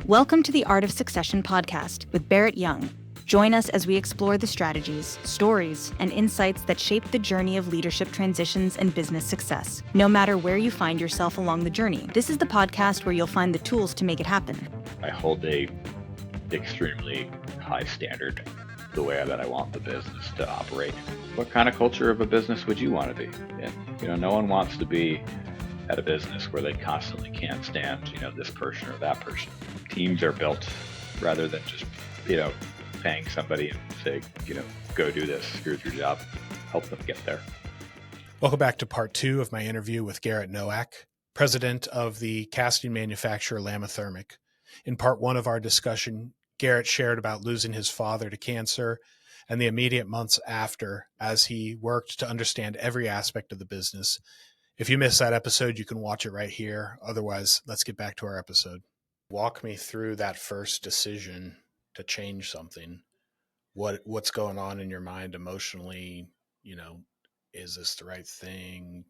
Welcome to the Art of Succession podcast with Barrett Young. Join us as we explore the strategies, stories, and insights that shape the journey of leadership transitions and business success. No matter where you find yourself along the journey, this is the podcast where you'll find the tools to make it happen. I hold a extremely high standard the way that I want the business to operate. What kind of culture of a business would you want to be in? No one wants to be at a business where they constantly can't stand, this person or that person. Teams are built rather than just, paying somebody and say, go do this. Here's your job. Help them get there. Welcome back to part 2 of my interview with Garrett Noach, president of the casting manufacturer Lamothermic. In part 1 of our discussion, Garrett shared about losing his father to cancer and the immediate months after as he worked to understand every aspect of the business. If you missed that episode, you can watch it right here. Otherwise, let's get back to our episode. Walk me through that first decision to change something. What's going on in your mind emotionally? Is this the right thing?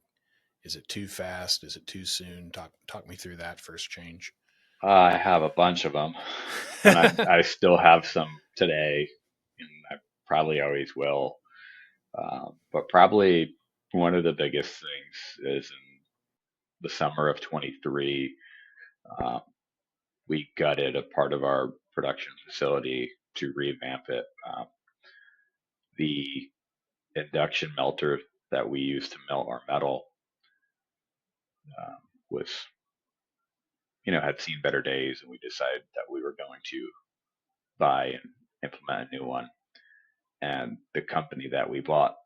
Is it too fast? Is it too soon? Talk me through that first change. I have a bunch of them, and I still have some today, and I probably always will. But probably one of the biggest things is in the summer of 23, we gutted a part of our production facility to revamp it. The induction melter that we use to melt our metal was, had seen better days, and we decided that we were going to buy and implement a new one. And the company that we bought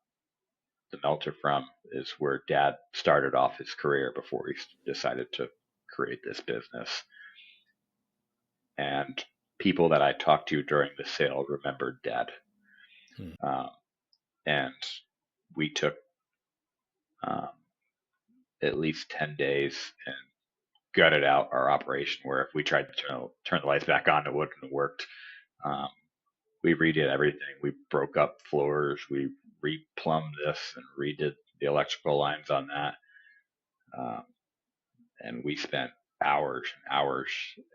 the melter from is where Dad started off his career before he decided to create this business. And people that I talked to during the sale remembered Dad. And we took at least 10 days and gutted out our operation, where if we tried to turn the lights back on, it wouldn't have worked. We redid everything. We broke up floors. We replumbed this and redid the electrical lines on that. And we spent hours and hours.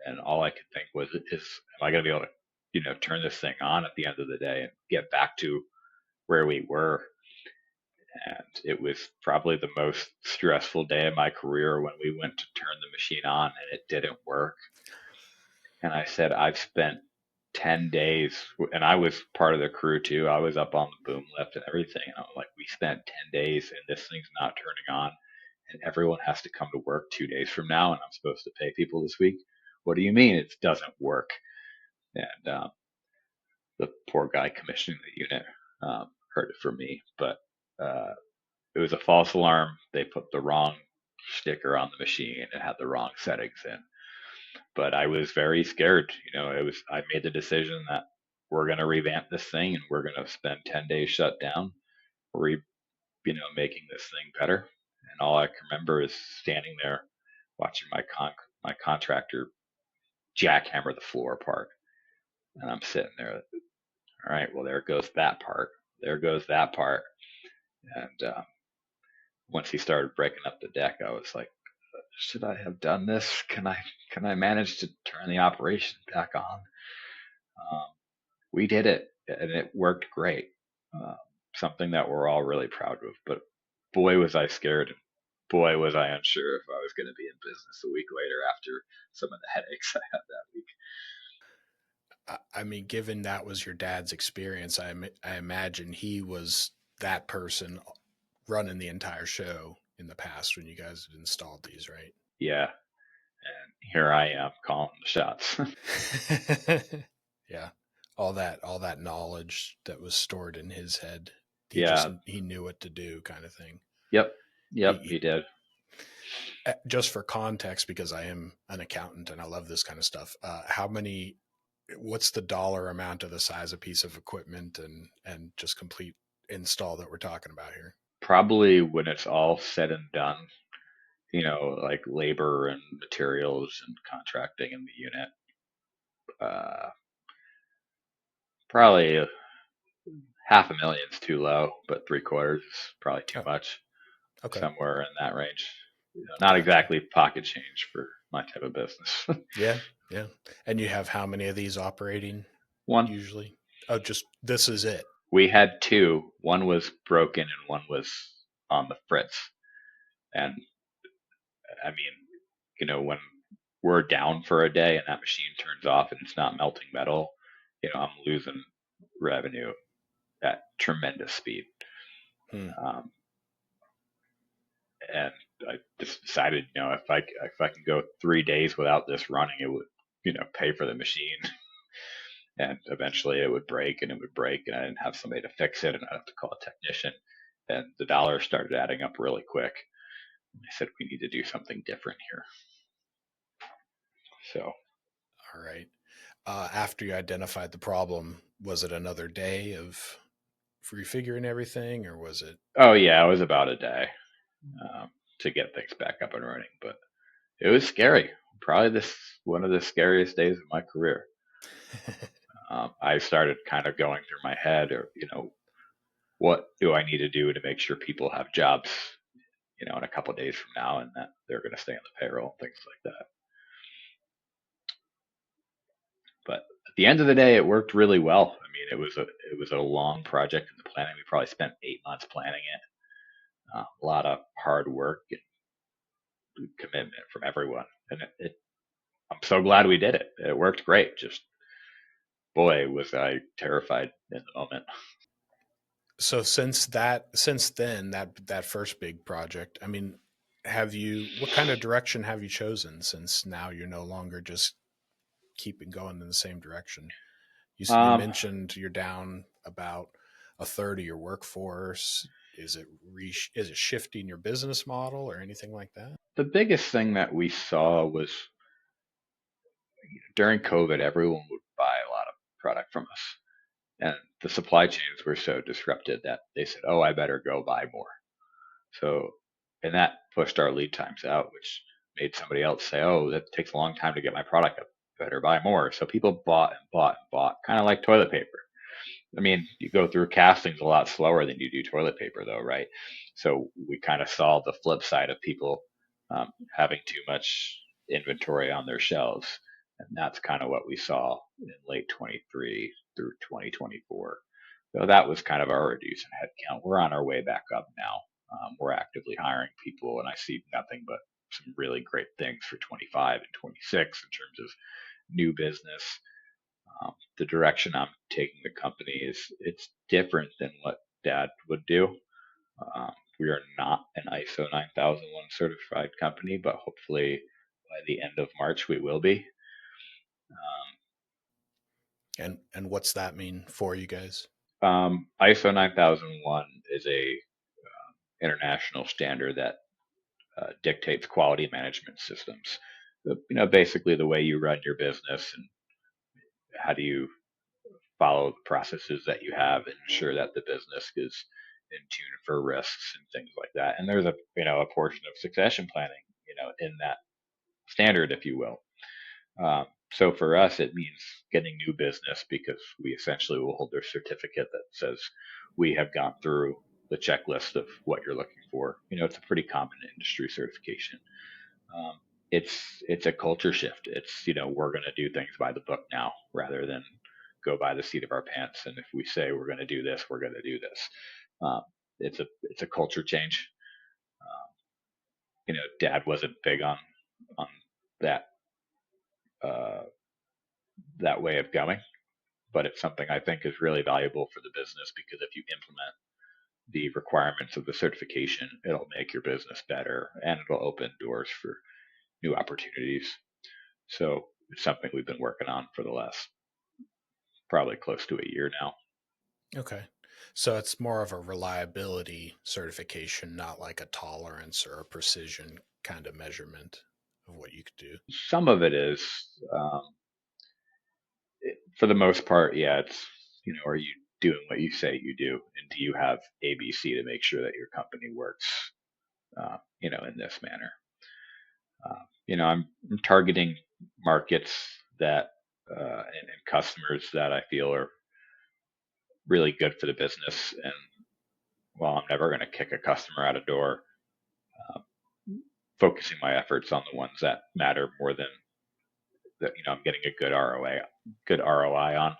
And all I could think was, am I going to be able to, turn this thing on at the end of the day and get back to where we were? And it was probably the most stressful day of my career when we went to turn the machine on and it didn't work. And I said, I've spent 10 days, and I was part of the crew too. I was up on the boom lift and everything. And I'm like, we spent 10 days and this thing's not turning on. And everyone has to come to work 2 days from now. And I'm supposed to pay people this week. What do you mean it doesn't work? And the poor guy commissioning the unit heard it from me. But it was a false alarm. They put the wrong sticker on the machine and it had the wrong settings in. But I was very scared. I made the decision that we're going to revamp this thing and we're going to spend 10 days shut down, making this thing better. And all I can remember is standing there watching my contractor jackhammer the floor apart. And I'm sitting there, all right, well, there goes that part. There goes that part. And once he started breaking up the deck, I was like, should I have done this? Can I manage to turn the operation back on? We did it, and it worked great. Something that we're all really proud of. But boy, was I scared, and boy, was I unsure if I was going to be in business a week later after some of the headaches I had that week. I mean, given that was your dad's experience, I imagine he was that person running the entire show in the past when you guys had installed these, right? Yeah. And here I am calling the shots. Yeah. All that knowledge that was stored in his head. He knew what to do, kind of thing. Yep. He did. Just for context, because I am an accountant and I love this kind of stuff. What's the dollar amount of the size of piece of equipment and just complete install that we're talking about here? Probably when it's all said and done, like labor and materials and contracting in the unit, probably $500,000 is too low, but $750,000 is probably too much. Okay. Somewhere in that range. Not exactly pocket change for my type of business. Yeah. Yeah. And you have how many of these operating One, usually? Oh, just this is it. we had two. One was broken and one was on the fritz. And I mean, when we're down for a day and that machine turns off and it's not melting metal, I'm losing revenue at tremendous speed. Hmm. Um, and I just decided, if I can go 3 days without this running, it would, pay for the machine. And eventually it would break and it would break, and I didn't have somebody to fix it, and I'd have to call a technician. And the dollars started adding up really quick. I said, we need to do something different here. So, All right. After you identified the problem, was it another day of refiguring everything, or was it? oh yeah, it was about a day to get things back up and running, but it was scary. Probably this one of the scariest days of my career. I started kind of going through my head, or what do I need to do to make sure people have jobs, in a couple of days from now, and that they're going to stay on the payroll, things like that. But at the end of the day, it worked really well. I mean, it was a long project in the planning. We probably spent 8 months planning it. A lot of hard work and commitment from everyone, and I'm so glad we did it. It worked great. Just boy, was I terrified in the moment. So since then, that first big project, I mean, what kind of direction have you chosen since now you're no longer just keeping going in the same direction? You Um, mentioned you're down about a third of your workforce. Is it shifting your business model or anything like that? the biggest thing that we saw was during COVID, everyone would buy a lot of product from us, and the supply chains were so disrupted that they said, "Oh, I better go buy more." So, and that pushed our lead times out, which made somebody else say, "Oh, that takes a long time to get my product up. Better buy more." So people bought and bought and bought, kind of like toilet paper. I mean, you go through castings a lot slower than you do toilet paper, though, right? So we kind of saw the flip side of people having too much inventory on their shelves. And that's kind of what we saw in late 23 through 2024. So that was kind of our reduce in headcount. We're on our way back up now. We're actively hiring people, and I see nothing but some really great things for 25 and 26 in terms of new business. The direction I'm taking the company is it's different than what Dad would do. We are not an ISO 9001 certified company, but hopefully by the end of March we will be. And what's that mean for you guys? ISO 9001 is a international standard that dictates quality management systems. Basically the way you run your business and how do you follow the processes that you have and ensure that the business is in tune for risks and things like that. And there's a portion of succession planning, in that standard, if you will. So for us, it means getting new business because we essentially will hold their certificate that says we have gone through the checklist of what you're looking for. It's a pretty common industry certification. Um, it's a culture shift. It's we're going to do things by the book now rather than go by the seat of our pants. And if we say we're going to do this, we're going to do this. Um, it's a culture change. Dad wasn't big on that uh, that way of going, but it's something I think is really valuable for the business because if you implement the requirements of the certification, it'll make your business better and it'll open doors for new opportunities. So it's something we've been working on for the last probably close to a year now. Okay. So it's more of a reliability certification, not like a tolerance or a precision kind of measurement of what you could do. Some of it is, um, for the most part, yeah. It's are you doing what you say you do, and do you have ABC to make sure that your company works, in this manner? I'm targeting markets that and customers that I feel are really good for the business. And while I'm never going to kick a customer out a door, uh, focusing my efforts on the ones that matter more than that I'm getting a good ROI on.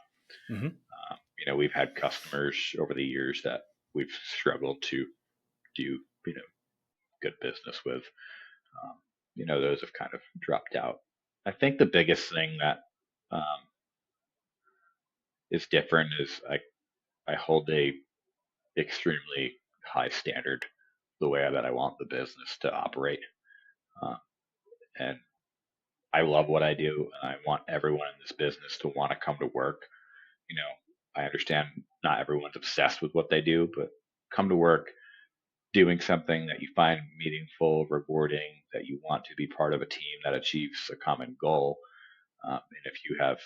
Mm-hmm. We've had customers over the years that we've struggled to do good business with. Those have kind of dropped out. I think the biggest thing that um, is different is I hold a extremely high standard the way that I want the business to operate. Uh, and I love what I do, and I want everyone in this business to want to come to work. I understand not everyone's obsessed with what they do, but come to work doing something that you find meaningful, rewarding, that you want to be part of a team that achieves a common goal. And if you have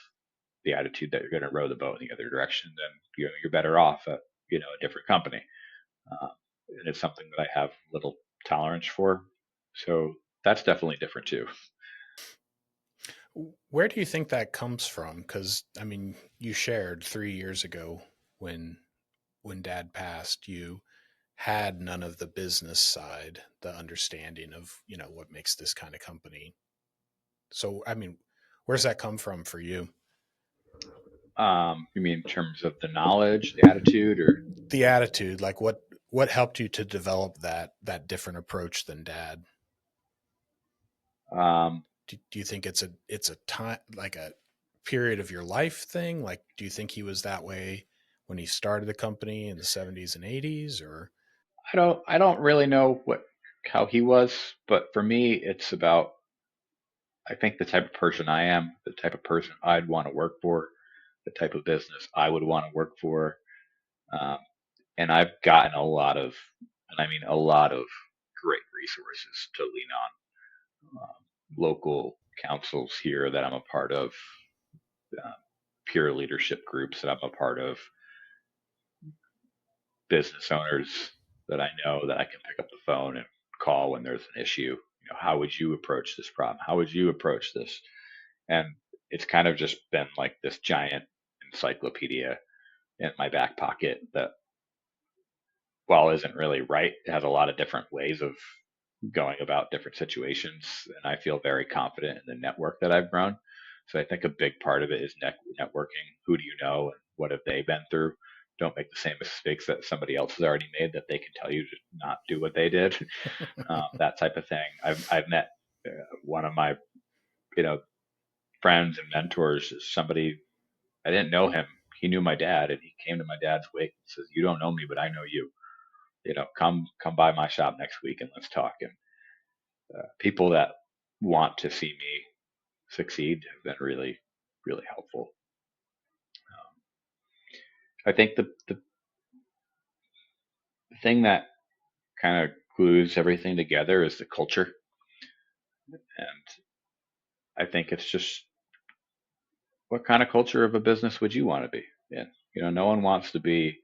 the attitude that you're going to row the boat in the other direction, then you're better off at a different company. Uh, and it's something that I have little tolerance for. So that's definitely different too. Where do you think that comes from? Because I mean, you shared 3 years ago when Dad passed, you had none of the business side, the understanding of what makes this kind of company. So I mean, where's that come from for you? You mean in terms of the knowledge, the attitude, or The attitude, like what helped you to develop that different approach than Dad? um, Do you think it's a time, like a period of your life thing? Like, do you think he was that way when he started the company in the 70s and 80s, or? I don't really know how he was, but for me, it's about I think the type of person I am, the type of person I'd want to work for, the type of business I would want to work for. Um, and I've gotten a lot of, and I mean a lot of great resources to lean on. Local councils here that I'm a part of, uh, peer leadership groups that I'm a part of, business owners that I know that I can pick up the phone and call when there's an issue. How would you approach this problem? How would you approach this? And it's kind of just been like this giant encyclopedia in my back pocket that, while isn't really right, it has a lot of different ways of going about different situations. And I feel very confident in the network that I've grown. So I think a big part of it is networking. Who do you know and what have they been through? Don't make the same mistakes that somebody else has already made that they can tell you to not do what they did. That type of thing. I've met one of my you know friends and mentors. Somebody I didn't know him. He knew my dad, and he came to my dad's wake and says, "You don't know me, but I know you. Come by my shop next week and let's talk." And people that want to see me succeed have been really, really helpful. I think the thing that kind of glues everything together is the culture, and I think it's just what kind of culture of a business would you want to be in? No one wants to be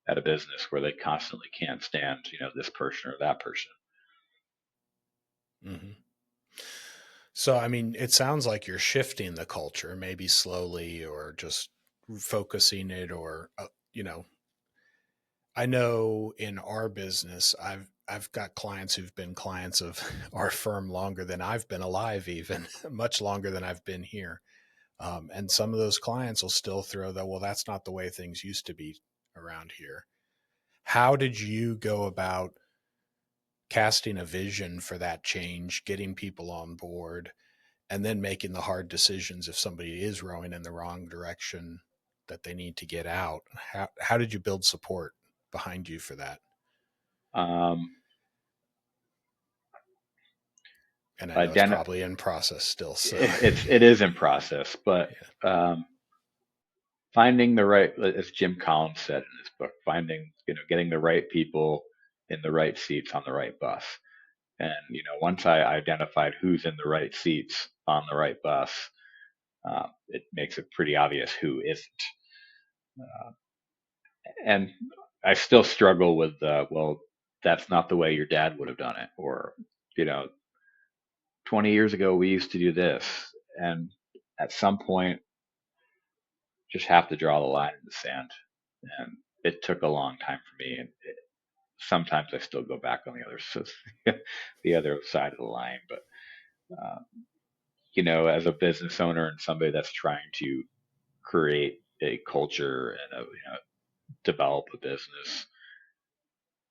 at a business where they constantly can't stand, this person or that person. Mm-hmm. So, I mean, it sounds like you're shifting the culture, maybe slowly or just focusing it, or, I know in our business, I've got clients who've been clients of our firm longer than I've been alive, even much longer than I've been here. And some of those clients will still throw that, well, that's not the way things used to be around here. How did you go about casting a vision for that change, getting people on board, and then making the hard decisions if somebody is rowing in the wrong direction that they need to get out? How did you build support behind you for that? Um, And I know it's identi- probably in process still. So it is in process, but yeah. um, finding the right, as Jim Collins said in his book, getting the right people in the right seats on the right bus. And once I identified who's in the right seats on the right bus, it makes it pretty obvious who isn't. Uh, and I still struggle with, well, that's not the way your dad would have done it, or you know, 20 years ago we used to do this, and at some point, just have to draw the line in the sand. And it took a long time for me, and sometimes I still go back on the other side of the line, but. Uh, as a business owner and somebody that's trying to create a culture and develop a business,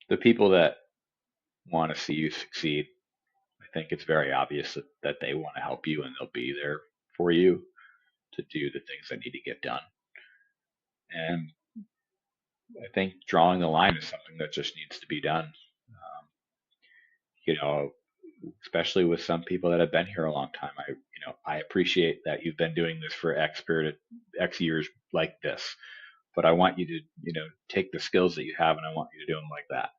the people that want to see you succeed, I think it's very obvious that they want to help you and they'll be there for you to do the things that need to get done. And I think drawing the line is something that just needs to be done. You know, especially with some people that have been here a long time. I appreciate that you've been doing this for X period, X years like this, but I want you to, take the skills that you have and I want you to do them like that.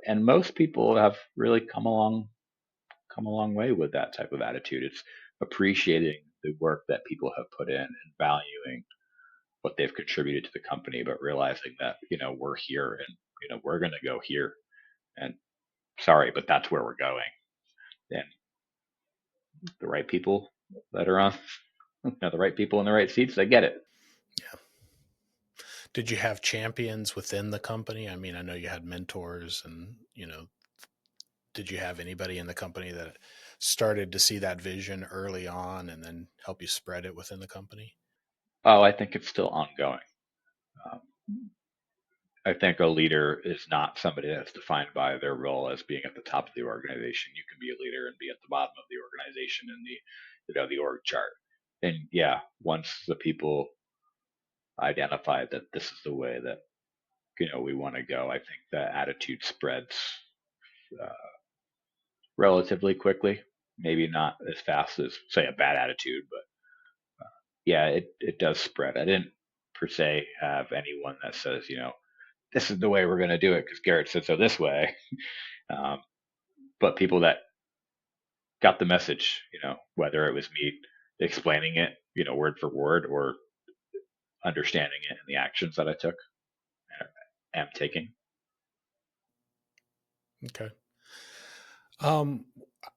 And most people have really come a long way with that type of attitude. It's appreciating the work that people have put in and valuing what they've contributed to the company, but realizing that, we're here and, we're going to go here. And sorry, but that's where we're going. And the right people that are on, the right people in the right seats, they get it. Yeah. Did you have champions within the company? I mean, I know you had mentors and, did you have anybody in the company that started to see that vision early on and then help you spread it within the company? Oh, I think it's still ongoing. Um, I think a leader is not somebody that's defined by their role as being at the top of the organization. You can be a leader and be at the bottom of the organization in the org chart. And yeah, once the people identify that this is the way that we want to go, I think that attitude spreads uh, relatively quickly. Maybe not as fast as say a bad attitude, but yeah, it does spread. I didn't per se have anyone that says this is the way we're going to do it because Garrett said so this way. Um, but people that got the message, whether it was me explaining it, word for word, or understanding it in the actions that I took, am taking. Okay.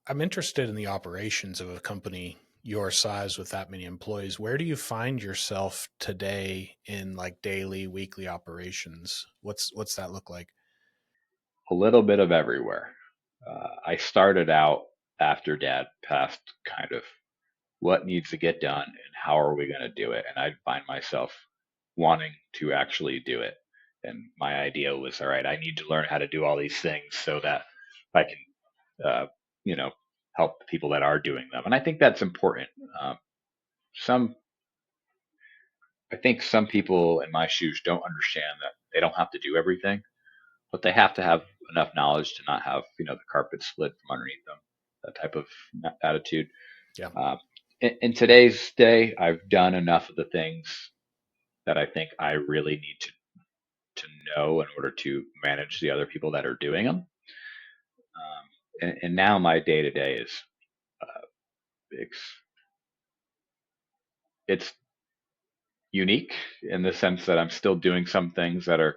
I'm interested in the operations of a company your size with that many employees. Where do you find yourself today in like daily, weekly operations? What's that look like? A little bit of everywhere. I started out after Dad passed, kind of what needs to get done and how are we going to do it, and I'd find myself wanting to actually do it. And my idea was, all right, I need to learn how to do all these things so that I can, you know, help the people that are doing them. And I think that's important. Um, some, I think some people in my shoes don't understand that they don't have to do everything, but they have to have enough knowledge to not have, the carpet slid from underneath them. That type of attitude. Yeah. In today's day, I've done enough of the things that I think I really need to know in order to manage the other people that are doing them. And now my day to day is uh, it's, it's unique in the sense that I'm still doing some things that are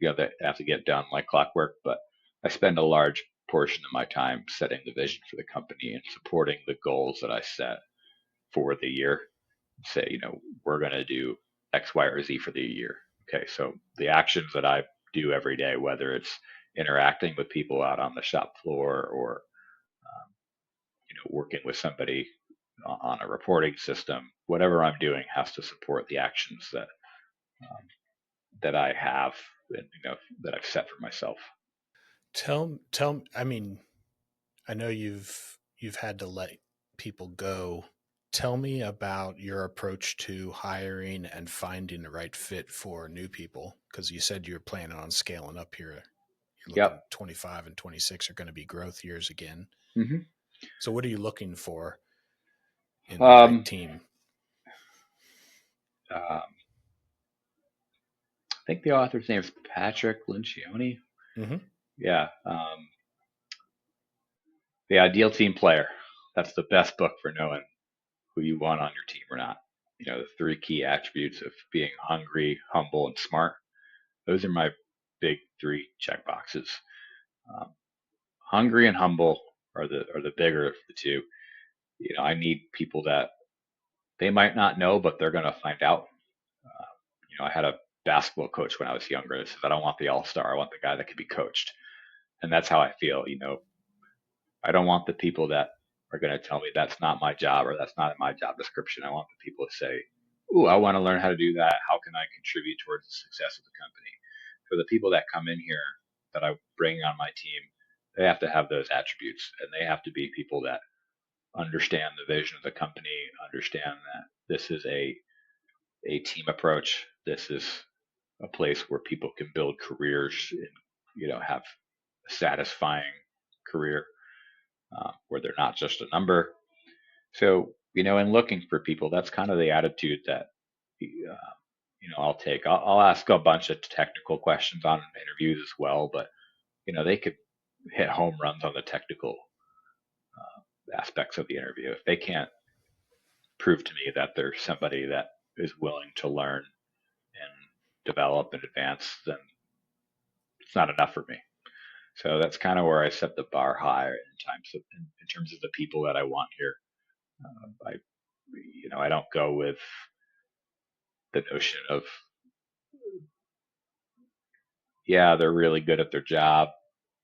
that have to get done like clockwork, but I spend a large portion of my time setting the vision for the company and supporting the goals that I set for the year. Say, we're going to do X, Y, or Z for the year. Okay, so the actions that I do every day, whether it's interacting with people out on the shop floor or working with somebody on a reporting system, whatever I'm doing has to support the actions um, that I have and that I've set for myself. Tell. I mean, I know you've had to let people go. Tell me about your approach to hiring and finding the right fit for new people, because you said you're planning on scaling up here. You're looking Yep. 25 and 26 are going to be growth years again. Mm-hmm. So what are you looking for in the right Um, team? I think the author's name is Patrick Lencioni. Mm-hmm. Yeah. The Ideal Team Player. That's the best book for knowing who you want on your team or not. The three key attributes of being hungry, humble, and smart. Those are my big three check boxes. Um, Hungry and humble are the bigger of the two. I need people that they might not know, but they're going to find out. I had a basketball coach when I was younger that said, I don't want the all-star. I want the guy that can be coached. And that's how I feel. I don't want the people that are going to tell me that's not my job or that's not in my job description. I want the people to say, "Ooh, I want to learn how to do that. How can I contribute towards the success of the company?" For the people that come in here that I bring on my team, they have to have those attributes, and they have to be people that understand the vision of the company, understand that this is a team approach. This is a place where people can build careers and have a satisfying career where they're not just a number. So in looking for people, that's kind of the attitude that I'll take. I'll ask a bunch of technical questions on interviews as well, but they could hit home runs on the technical aspects of the interview. If they can't prove to me that there's somebody that is willing to learn and develop and advance, then it's not enough for me. So that's kind of where I set the bar high in terms of the people that I want here. I don't go with the notion of, yeah, they're really good at their job,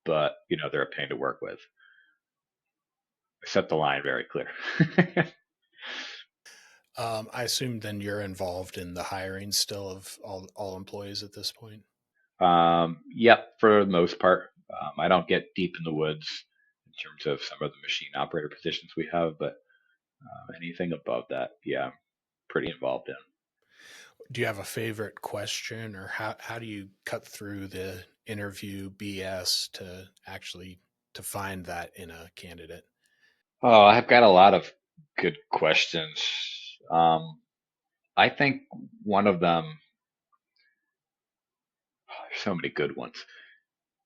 but they're a pain to work with. I set the line very clear. I assume then you're involved in the hiring still of all employees at this point. Yep, for the most part. I don't get deep in the woods in terms of some of the machine operator positions we have, but anything above that, yeah, I'm pretty involved in. Do you have a favorite question, or how do you cut through the interview BS to find that in a candidate? Oh, I've got a lot of good questions. I think one of them, there's so many good ones.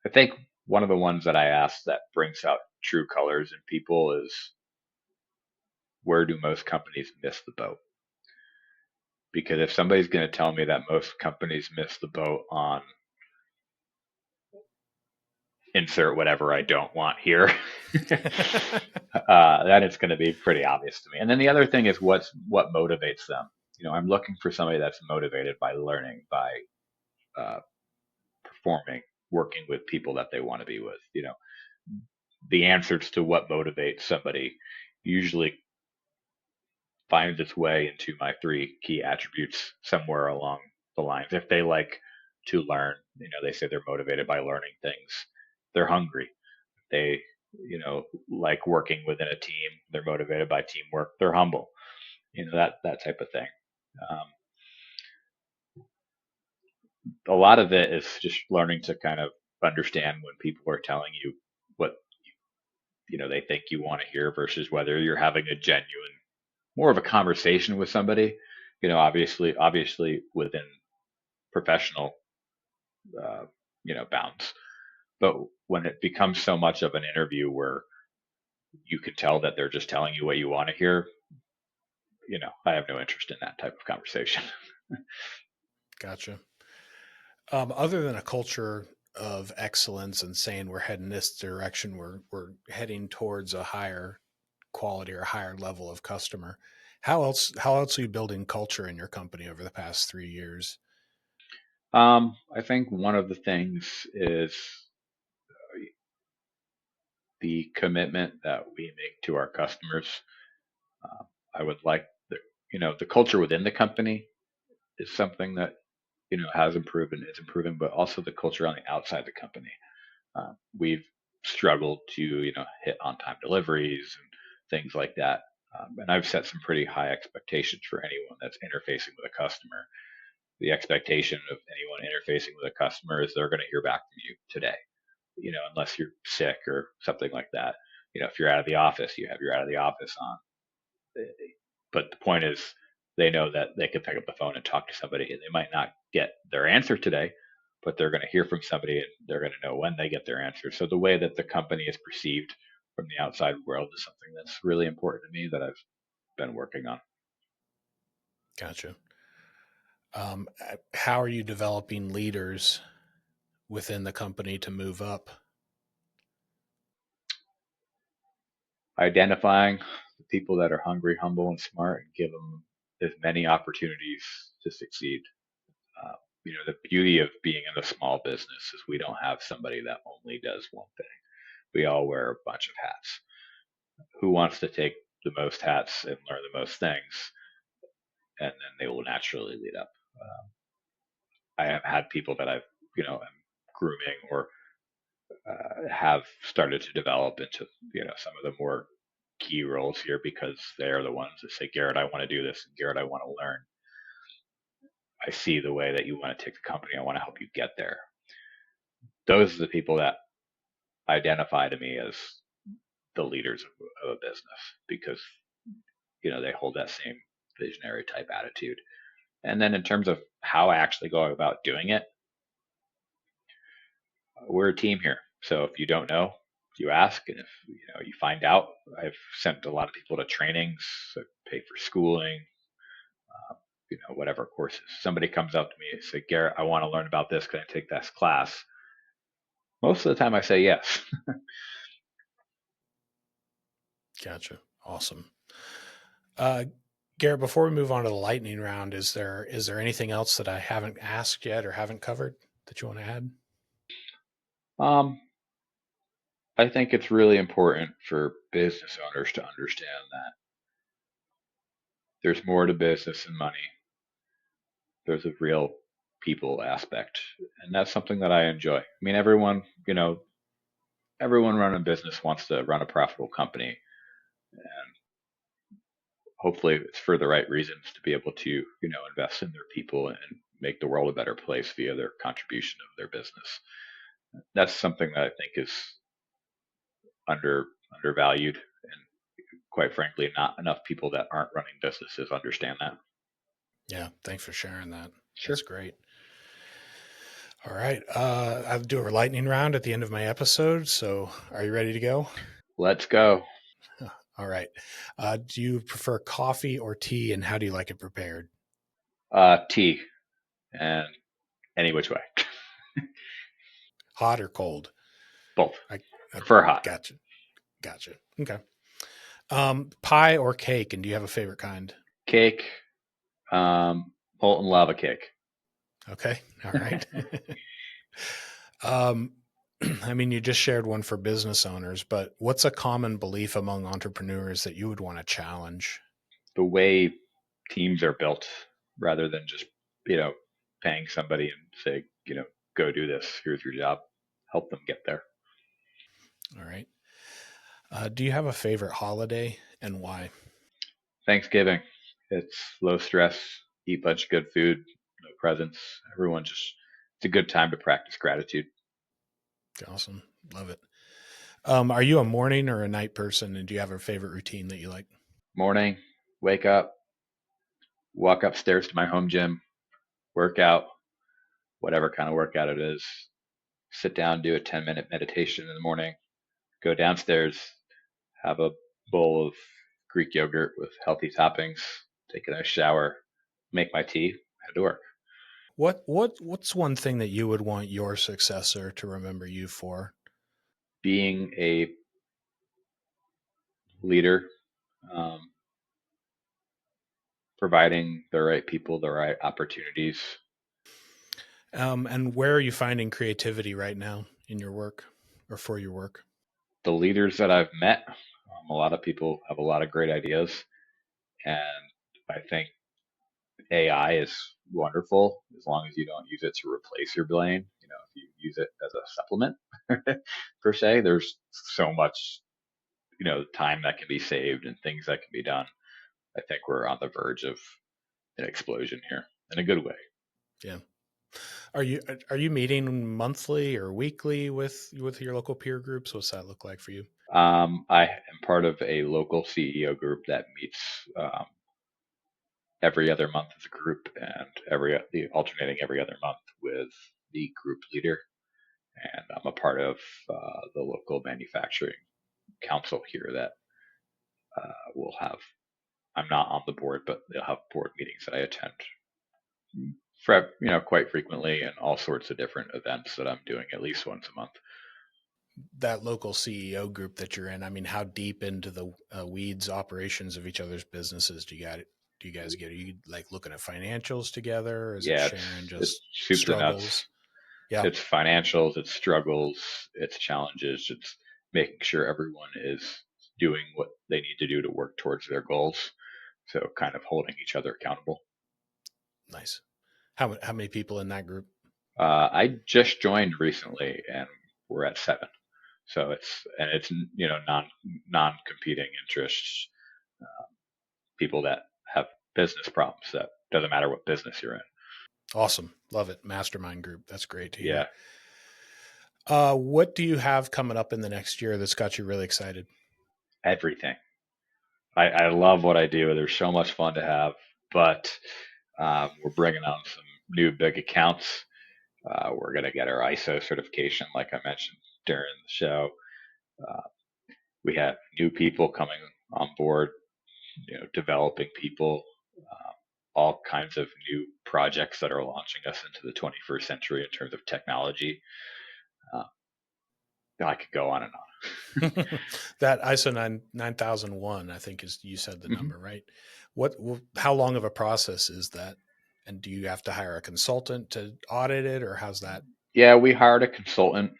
I think one of the ones that I asked that brings out true colors in people is, where do most companies miss the boat? Because if somebody's going to tell me that most companies miss the boat on insert whatever I don't want here, then it's going to be pretty obvious to me. And then the other thing is what motivates them. I'm looking for somebody that's motivated by learning, by performing, working with people that they want to be with. The answers to what motivates somebody usually finds its way into my three key attributes somewhere along the lines. If they like to learn, they say they're motivated by learning things. They're hungry. They, like working within a team. They're motivated by teamwork. They're humble. That type of thing. A lot of it is just learning to kind of understand when people are telling you what they think you want to hear versus whether you're having a genuine, more of a conversation with somebody. Obviously within professional bounds, but when it becomes so much of an interview where you can tell that they're just telling you what you want to hear, I have no interest in that type of conversation. Gotcha. Other than a culture of excellence and saying we're heading this direction, we're heading towards a higher quality or a higher level of customer. How else are you building culture in your company over the past 3 years? I think one of the things is the commitment that we make to our customers. I would like the culture within the company is something that has improved and is improving, but also the culture on the outside the company. We've struggled to hit on time deliveries and things like that, and I've set some pretty high expectations for anyone that's interfacing with a customer. The expectation of anyone interfacing with a customer is they're going to hear back from you today, unless you're sick or something like that. If you're out of the office, you have your out of the office on. But the point is, they know that they can pick up the phone and talk to somebody, and they might not get their answer today, but they're going to hear from somebody and they're going to know when they get their answer. So the way that the company is perceived from the outside world is something that's really important to me that I've been working on. Gotcha. How are you developing leaders within the company to move up? Identifying the people that are hungry, humble, and smart, and give them as many opportunities to succeed. The beauty of being in a small business is we don't have somebody that only does one thing. We all wear a bunch of hats. who wants to take the most hats and learn the most things, and then they will naturally lead up. I have had people that I've, am grooming or have started to develop into, some of the more key roles here because they're the ones that say, Garrett, I want to do this, and Garrett, I want to learn. I see the way that you want to take the company. I want to help you get there. Those are the people that identify to me as the leaders of a business because, they hold that same visionary type attitude. And then in terms of how I actually go about doing it, we're a team here. So if you don't know, you ask, and if you find out. I've sent a lot of people to trainings, so pay for schooling, whatever courses. Somebody comes up to me and say, Garrett, I want to learn about this. Can I take this class? Most of the time I say yes. Gotcha. Awesome. Garrett, before we move on to the lightning round, is there anything else that I haven't asked yet or haven't covered that you want to add? I think it's really important for business owners to understand that there's more to business than money. There's a real people aspect, and that's something that I enjoy. I mean, everyone running a business wants to run a profitable company, and hopefully it's for the right reasons to be able to, invest in their people and make the world a better place via their contribution of their business. That's something that I think is undervalued, and quite frankly, not enough people that aren't running businesses understand that. Yeah, thanks for sharing that. Sure. That's great. All right. I'll do a lightning round at the end of my episode. So are you ready to go? Let's go. All right. Do you prefer coffee or tea, and how do you like it prepared? Tea, and any which way. Hot or cold? Both. I prefer hot. Gotcha. Okay. Pie or cake, and do you have a favorite kind? Cake, molten lava cake. Okay. All right. I mean, you just shared one for business owners, but what's a common belief among entrepreneurs that you would want to challenge? The way teams are built, rather than just, paying somebody and say, go do this. Here's your job. Help them get there. All right. Do you have a favorite holiday and why? Thanksgiving. It's low stress, eat a bunch of good food, no presents. It's a good time to practice gratitude. Awesome. Love it. Are you a morning or a night person? And do you have a favorite routine that you like? Morning, wake up, walk upstairs to my home gym, work out, whatever kind of workout it is. Sit down, do a 10-minute meditation in the morning, go downstairs, have a bowl of Greek yogurt with healthy toppings, take a nice shower, make my tea, head to work. What's one thing that you would want your successor to remember you for? Being a leader, providing the right people the right opportunities. And where are you finding creativity right now in your work or for your work? The leaders that I've met, a lot of people have a lot of great ideas, and I think AI is wonderful as long as you don't use it to replace your brain. If you use it as a supplement per se, there's so much, time that can be saved and things that can be done. I think we're on the verge of an explosion here in a good way. Yeah. Are you meeting monthly or weekly with your local peer groups? What's that look like for you? I am part of a local CEO group that meets every other month as a group, and alternating every other month with the group leader. And I'm a part of the local manufacturing council here that will have. I'm not on the board, but they'll have board meetings that I attend, quite frequently, and all sorts of different events that I'm doing at least once a month. That local CEO group that you're in, I mean, how deep into the weeds operations of each other's businesses do you guys get? Are you like looking at financials together? Or is it sharing just soup to nuts. Yeah. It's financials, it's struggles, it's challenges, it's making sure everyone is doing what they need to do to work towards their goals. So kind of holding each other accountable. Nice. How many people in that group? I just joined recently, and we're at 7. So it's non competing interests, people that have business problems. That doesn't matter what business you're in. Awesome, love it. Mastermind group. That's great to hear. Yeah. What do you have coming up in the next year that's got you really excited? Everything. I love what I do. There's so much fun to have, but we're bringing on some new big accounts. We're going to get our ISO certification, like I mentioned during the show. We have new people coming on board, developing people, all kinds of new projects that are launching us into the 21st century in terms of technology. I could go on and on. That ISO 9001, I think is, you said the number, right? How long of a process is that? And do you have to hire a consultant to audit it, or how's that? Yeah, we hired a consultant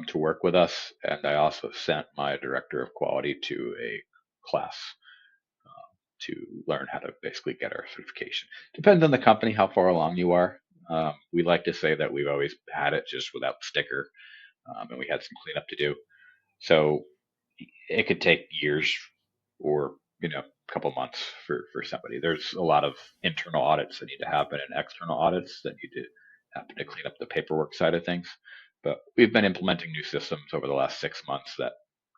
to work with us, and I also sent my director of quality to a class to learn how to basically get our certification. Depends on the company how far along you are. We like to say that we've always had it just without the sticker, and we had some cleanup to do. So it could take years or a couple months for somebody. There's a lot of internal audits that need to happen and external audits that need to happen to clean up the paperwork side of things. But we've been implementing new systems over the last 6 months that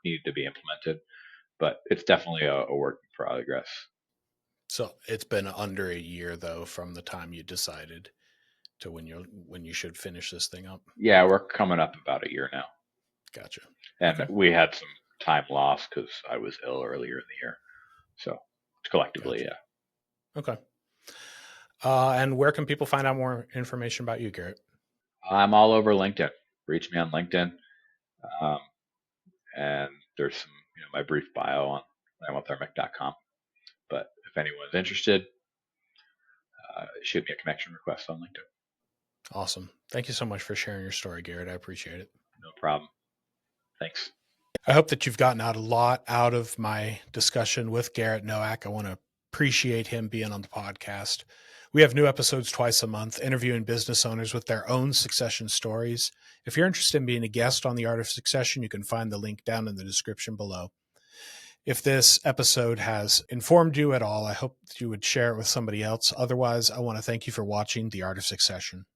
needed to be implemented. But it's definitely a work in progress. So it's been under a year though from the time you decided to when you should finish this thing up. Yeah, we're coming up about a year now. Gotcha. And Okay. we had some time lost because I was ill earlier in the year. So collectively, Gotcha. yeah. Okay. And where can people find out more information about you, Garrett? I'm all over LinkedIn. Reach me on LinkedIn. And there's some, my brief bio on lamothermic.com. But if anyone's interested, shoot me a connection request on LinkedIn. Awesome. Thank you so much for sharing your story, Garrett. I appreciate it. No problem. Thanks. I hope that you've gotten a lot out of my discussion with Garrett Noach. I want to appreciate him being on the podcast. We have new episodes twice a month, interviewing business owners with their own succession stories. If you're interested in being a guest on The Art of Succession, you can find the link down in the description below. If this episode has informed you at all, I hope that you would share it with somebody else. Otherwise, I want to thank you for watching The Art of Succession.